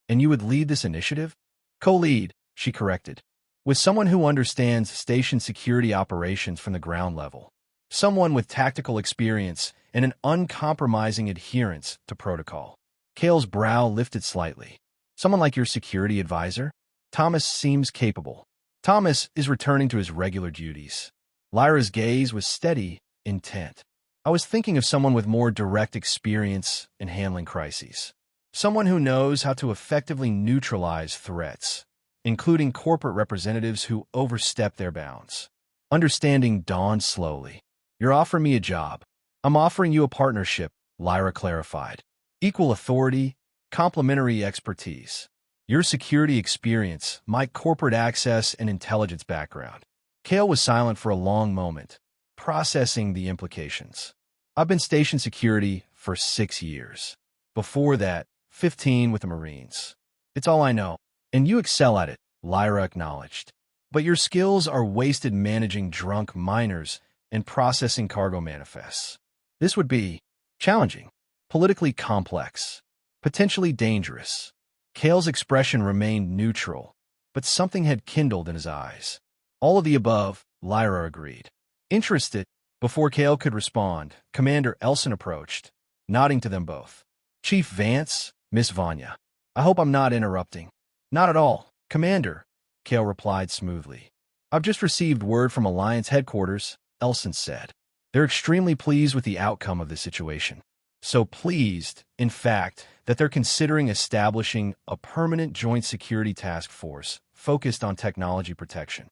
And you would lead this initiative? Co-lead, she corrected, with someone who understands station security operations from the ground level. Someone with tactical experience and an uncompromising adherence to protocol. Cale's brow lifted slightly. Someone like your security advisor? Thomas seems capable. Thomas is returning to his regular duties. Lyra's gaze was steady, intent. I was thinking of someone with more direct experience in handling crises. Someone who knows how to effectively neutralize threats, including corporate representatives who overstep their bounds. Understanding dawned slowly. You're offering me a job. I'm offering you a partnership, Lyra clarified. Equal authority, complementary expertise. Your security experience, my corporate access and intelligence background. Cale was silent for a long moment, processing the implications. I've been station security for 6 years. Before that, 15 with the Marines. It's all I know, and you excel at it, Lyra acknowledged. But your skills are wasted managing drunk minors and processing cargo manifests. This would be challenging, politically complex, potentially dangerous. Cale's expression remained neutral, but something had kindled in his eyes. All of the above, Lyra agreed. Interested, before Cale could respond, Commander Elson approached, nodding to them both. Chief Vance, Miss Vanya. I hope I'm not interrupting. Not at all, Commander, Cale replied smoothly. I've just received word from Alliance headquarters, Elson said. They're extremely pleased with the outcome of the situation. So pleased, in fact, that they're considering establishing a permanent joint security task force focused on technology protection.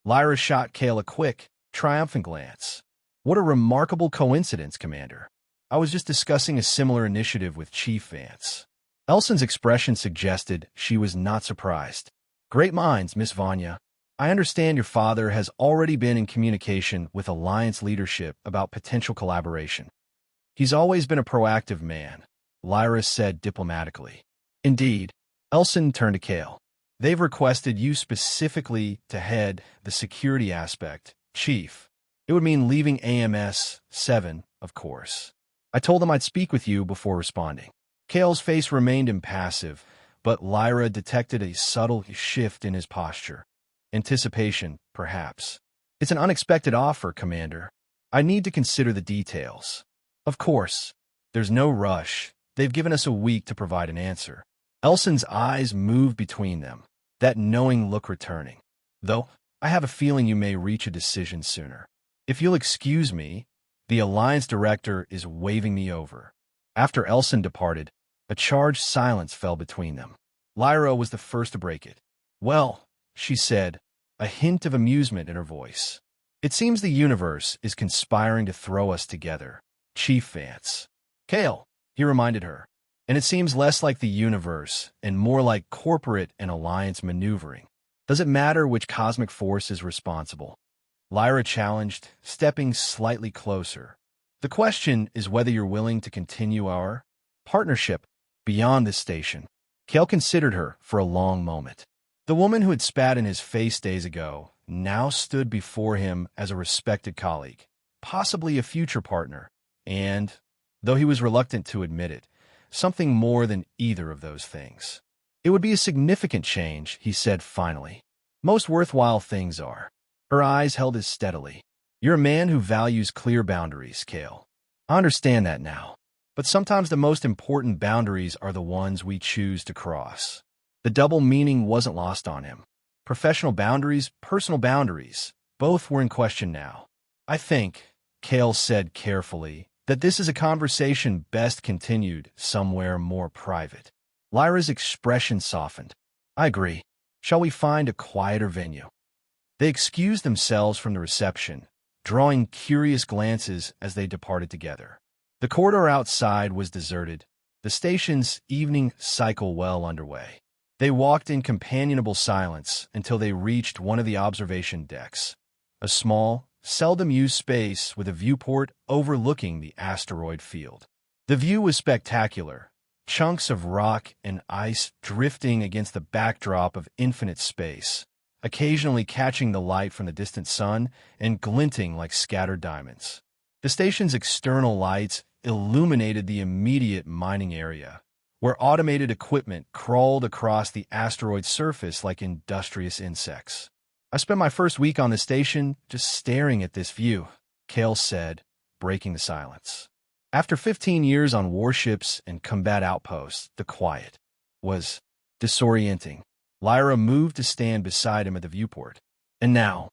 Lyra shot Kale a quick, triumphant glance. What a remarkable coincidence, Commander. I was just discussing a similar initiative with Chief Vance. Elson's expression suggested she was not surprised. Great minds, Miss Vanya. I understand your father has already been in communication with Alliance leadership about potential collaboration. He's always been a proactive man, Lyra said diplomatically. Indeed. Elson turned to Kale. They've requested you specifically to head the security aspect, Chief. It would mean leaving AMS 7, of course. I told them I'd speak with you before responding. Kale's face remained impassive, but Lyra detected a subtle shift in his posture. Anticipation, perhaps. It's an unexpected offer, Commander. I need to consider the details. Of course. There's no rush. They've given us a week to provide an answer. Elson's eyes moved between them, that knowing look returning. Though, I have a feeling you may reach a decision sooner. If you'll excuse me, the Alliance Director is waving me over. After Elson departed, a charged silence fell between them. Lyra was the first to break it. Well, she said, a hint of amusement in her voice. It seems the universe is conspiring to throw us together, Chief Vance. Kale, he reminded her. And it seems less like the universe and more like corporate and alliance maneuvering. Does it matter which cosmic force is responsible? Lyra challenged, stepping slightly closer. The question is whether you're willing to continue our partnership beyond this station. Kale considered her for a long moment. The woman who had spat in his face days ago now stood before him as a respected colleague, possibly a future partner, and, though he was reluctant to admit it, something more than either of those things. It would be a significant change, he said finally. Most worthwhile things are. Her eyes held his steadily. You're a man who values clear boundaries, Kale. I understand that now. But sometimes the most important boundaries are the ones we choose to cross. The double meaning wasn't lost on him. Professional boundaries, personal boundaries, both were in question now. I think, Kale said carefully, that this is a conversation best continued somewhere more private. Lyra's expression softened. I agree. Shall we find a quieter venue? They excused themselves from the reception, drawing curious glances as they departed together. The corridor outside was deserted, the station's evening cycle well underway. They walked in companionable silence until they reached one of the observation decks, a small, seldom-used space with a viewport overlooking the asteroid field. The view was spectacular, chunks of rock and ice drifting against the backdrop of infinite space, occasionally catching the light from the distant sun and glinting like scattered diamonds. The station's external lights illuminated the immediate mining area, where automated equipment crawled across the asteroid's surface like industrious insects. I spent my first week on the station just staring at this view, Kale said, breaking the silence. After 15 years on warships and combat outposts, the quiet was disorienting. Lyra moved to stand beside him at the viewport. And now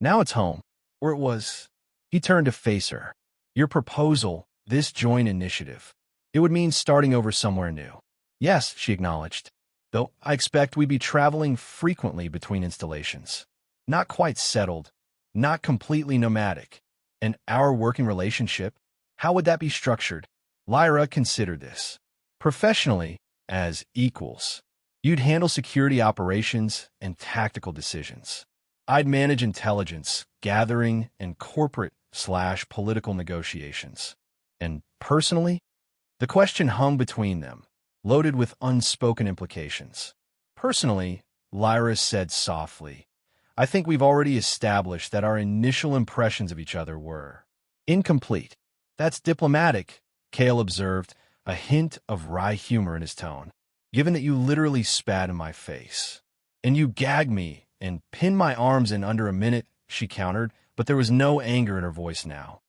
it's home, or it was. He turned to face her. Your proposal, this joint initiative, it would mean starting over somewhere new. Yes, she acknowledged, though I expect we'd be traveling frequently between installations. Not quite settled, not completely nomadic. And our working relationship, how would that be structured? Lyra considered this. Professionally, as equals. You'd handle security operations and tactical decisions. I'd manage intelligence, gathering, and corporate/political negotiations. And personally, the question hung between them, loaded with unspoken implications. Personally, Lyra said softly, I think we've already established that our initial impressions of each other were incomplete. That's diplomatic, Kale observed, a hint of wry humor in his tone. Given that you literally spat in my face. And you gagged me and pinned my arms in under a minute, she countered, but there was no anger in her voice now,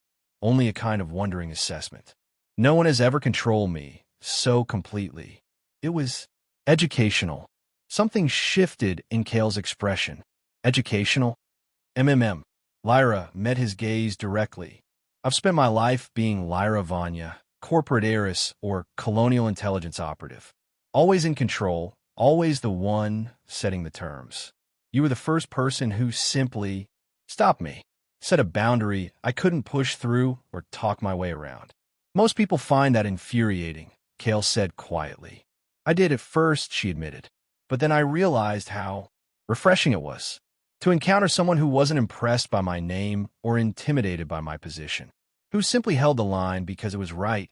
only a kind of wondering assessment. No one has ever controlled me so completely. It was educational. Something shifted in Kale's expression. Educational? MMM. Lyra met his gaze directly. I've spent my life being Lyra Vanya, corporate heiress or colonial intelligence operative. Always in control, always the one setting the terms. You were the first person who simply stopped me, set a boundary I couldn't push through or talk my way around. Most people find that infuriating, Kale said quietly. I did at first, she admitted, but then I realized how refreshing it was to encounter someone who wasn't impressed by my name or intimidated by my position, who simply held the line because it was right,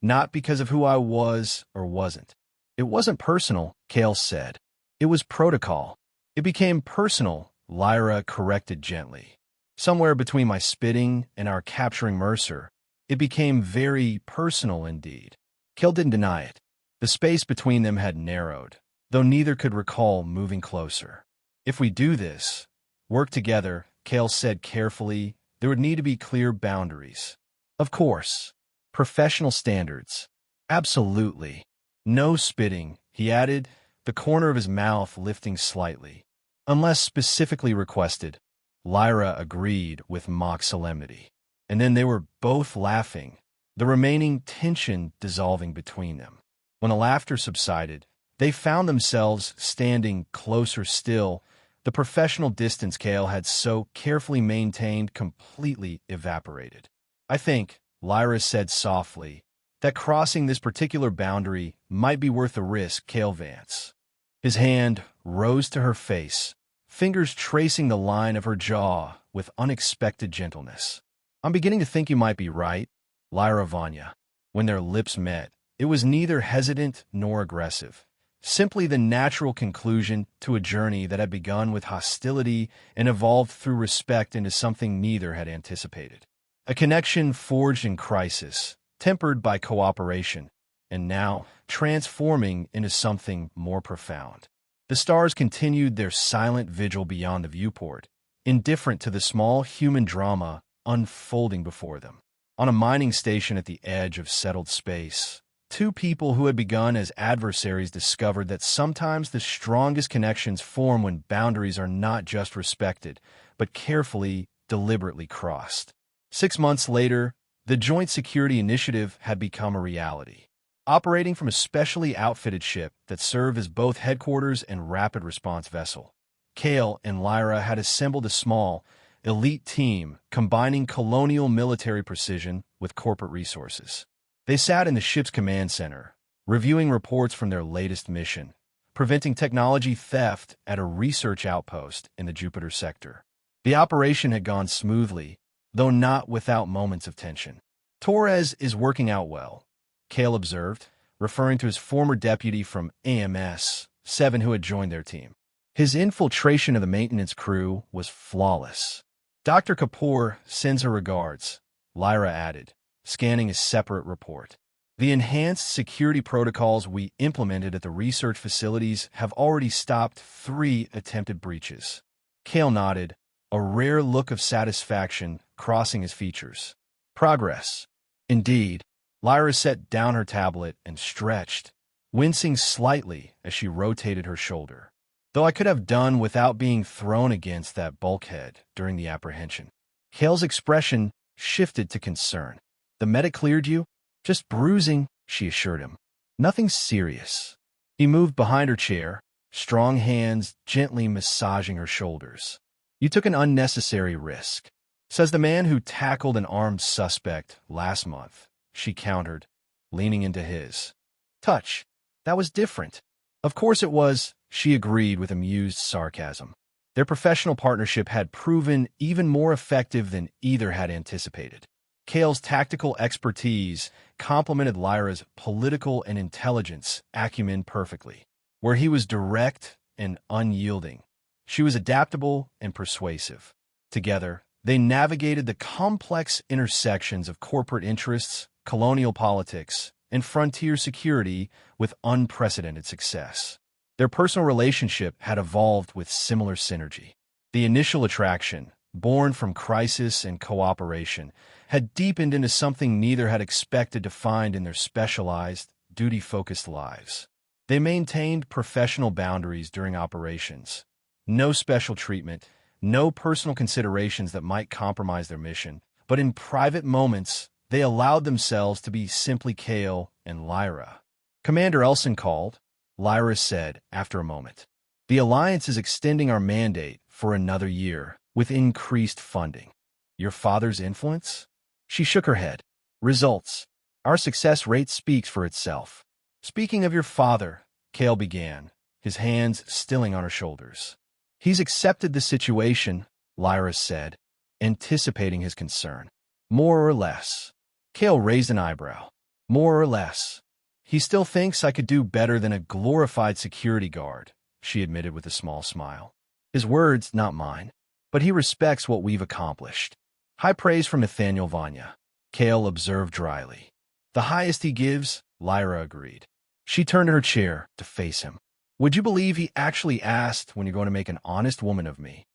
not because of who I was or wasn't. It wasn't personal, Kale said. It was protocol. It became personal, Lyra corrected gently. Somewhere between my spitting and our capturing Mercer, it became very personal indeed. Kale didn't deny it. The space between them had narrowed, though neither could recall moving closer. If we do this, work together, Kale said carefully, there would need to be clear boundaries. Of course. Professional standards. Absolutely. No spitting, he added, the corner of his mouth lifting slightly. Unless specifically requested, Lyra agreed with mock solemnity. And then they were both laughing, the remaining tension dissolving between them. When the laughter subsided, they found themselves standing closer still. The professional distance Kale had so carefully maintained completely evaporated. I think, Lyra said softly, that crossing this particular boundary might be worth the risk, Kale Vance. His hand rose to her face, fingers tracing the line of her jaw with unexpected gentleness. I'm beginning to think you might be right, Lyra Vanya. When their lips met, it was neither hesitant nor aggressive, simply the natural conclusion to a journey that had begun with hostility and evolved through respect into something neither had anticipated. A connection forged in crisis, tempered by cooperation, and now transforming into something more profound. The stars continued their silent vigil beyond the viewport, indifferent to the small human drama unfolding before them. On a mining station at the edge of settled space, two people who had begun as adversaries discovered that sometimes the strongest connections form when boundaries are not just respected, but carefully, deliberately crossed. 6 months later, the Joint Security Initiative had become a reality. Operating from a specially outfitted ship that served as both headquarters and rapid response vessel, Kale and Lyra had assembled a small, elite team combining colonial military precision with corporate resources. They sat in the ship's command center, reviewing reports from their latest mission, preventing technology theft at a research outpost in the Jupiter sector. The operation had gone smoothly, though not without moments of tension. Torres is working out well, Kale observed, referring to his former deputy from AMS-7 who had joined their team. His infiltration of the maintenance crew was flawless. Dr. Kapoor sends her regards, Lyra added, scanning a separate report. The enhanced security protocols we implemented at the research facilities have already stopped 3 attempted breaches. Kale nodded, a rare look of satisfaction crossing his features. Progress. Indeed. Lyra set down her tablet and stretched, wincing slightly as she rotated her shoulder. Though I could have done without being thrown against that bulkhead during the apprehension. Kale's expression shifted to concern. The medic cleared you? Just bruising, she assured him. Nothing serious. He moved behind her chair, strong hands gently massaging her shoulders. You took an unnecessary risk, says the man who tackled an armed suspect last month, she countered, leaning into his. Touch. That was different. Of course it was, she agreed with amused sarcasm. Their professional partnership had proven even more effective than either had anticipated. Kale's tactical expertise complemented Lyra's political and intelligence acumen perfectly. Where he was direct and unyielding, she was adaptable and persuasive. Together, they navigated the complex intersections of corporate interests, colonial politics, and frontier security with unprecedented success. Their personal relationship had evolved with similar synergy. The initial attraction, born from crisis and cooperation, had deepened into something neither had expected to find in their specialized, duty-focused lives. They maintained professional boundaries during operations. No special treatment, no personal considerations that might compromise their mission, but in private moments, they allowed themselves to be simply Kale and Lyra. "Commander Elson called," Lyra said after a moment. "The Alliance is extending our mandate for another year with increased funding." "Your father's influence?" She shook her head. "Results. Our success rate speaks for itself." "Speaking of your father," Kale began, his hands stilling on her shoulders. "He's accepted the situation," Lyra said, anticipating his concern. "More or less." Kale raised an eyebrow. "More or less. He still thinks I could do better than a glorified security guard," she admitted with a small smile. "His words, not mine. But he respects what we've accomplished." "High praise from Nathaniel Vanya," Kale observed dryly. "The highest he gives," Lyra agreed. She turned in her chair to face him. "Would you believe he actually asked when you're going to make an honest woman of me?"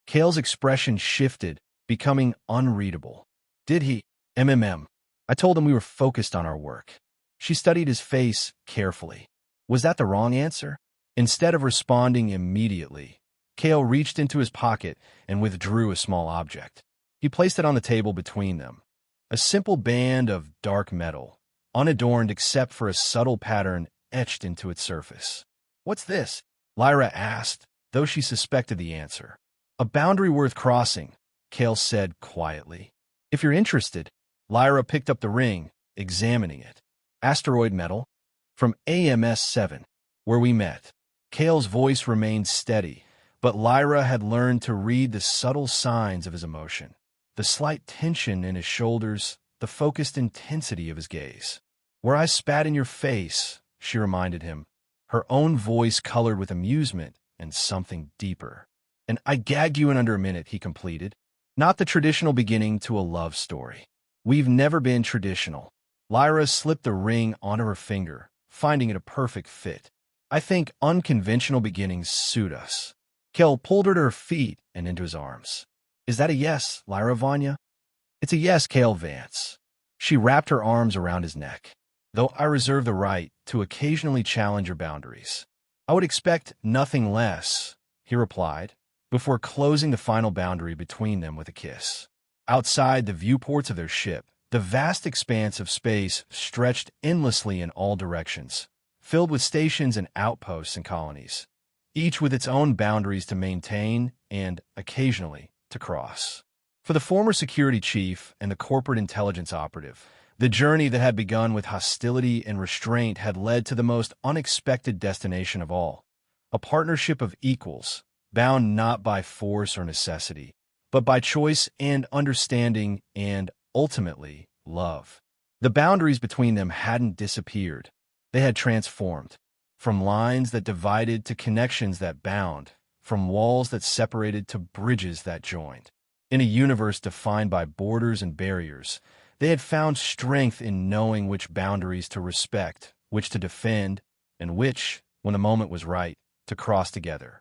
Kale's expression shifted, becoming unreadable. "Did he? I told him we were focused on our work." She studied his face carefully. Was that the wrong answer? Instead of responding immediately, Kale reached into his pocket and withdrew a small object. He placed it on the table between them. A simple band of dark metal, unadorned except for a subtle pattern etched into its surface. "What's this?" Lyra asked, though she suspected the answer. "A boundary worth crossing," Kale said quietly. "If you're interested." Lyra picked up the ring, examining it. "Asteroid metal? From AMS-7, where we met." Kale's voice remained steady, but Lyra had learned to read the subtle signs of his emotion. The slight tension in his shoulders, the focused intensity of his gaze. "Where I spat in your face," she reminded him, her own voice colored with amusement and something deeper. "And I gagged you in under a minute," he completed. "Not the traditional beginning to a love story. We've never been traditional." Lyra slipped the ring onto her finger, finding it a perfect fit. "I think unconventional beginnings suit us." Kale pulled her to her feet and into his arms. "Is that a yes, Lyra Vanya?" "It's a yes, Kale Vance." She wrapped her arms around his neck. "Though I reserve the right to occasionally challenge your boundaries." "I would expect nothing less," he replied, before closing the final boundary between them with a kiss. Outside the viewports of their ship, the vast expanse of space stretched endlessly in all directions, filled with stations and outposts and colonies, each with its own boundaries to maintain and, occasionally, to cross. For the former security chief and the corporate intelligence operative, the journey that had begun with hostility and restraint had led to the most unexpected destination of all, a partnership of equals, bound not by force or necessity, but by choice and understanding and, ultimately, love. The boundaries between them hadn't disappeared. They had transformed. From lines that divided to connections that bound, from walls that separated to bridges that joined. In a universe defined by borders and barriers, they had found strength in knowing which boundaries to respect, which to defend, and which, when the moment was right, to cross together.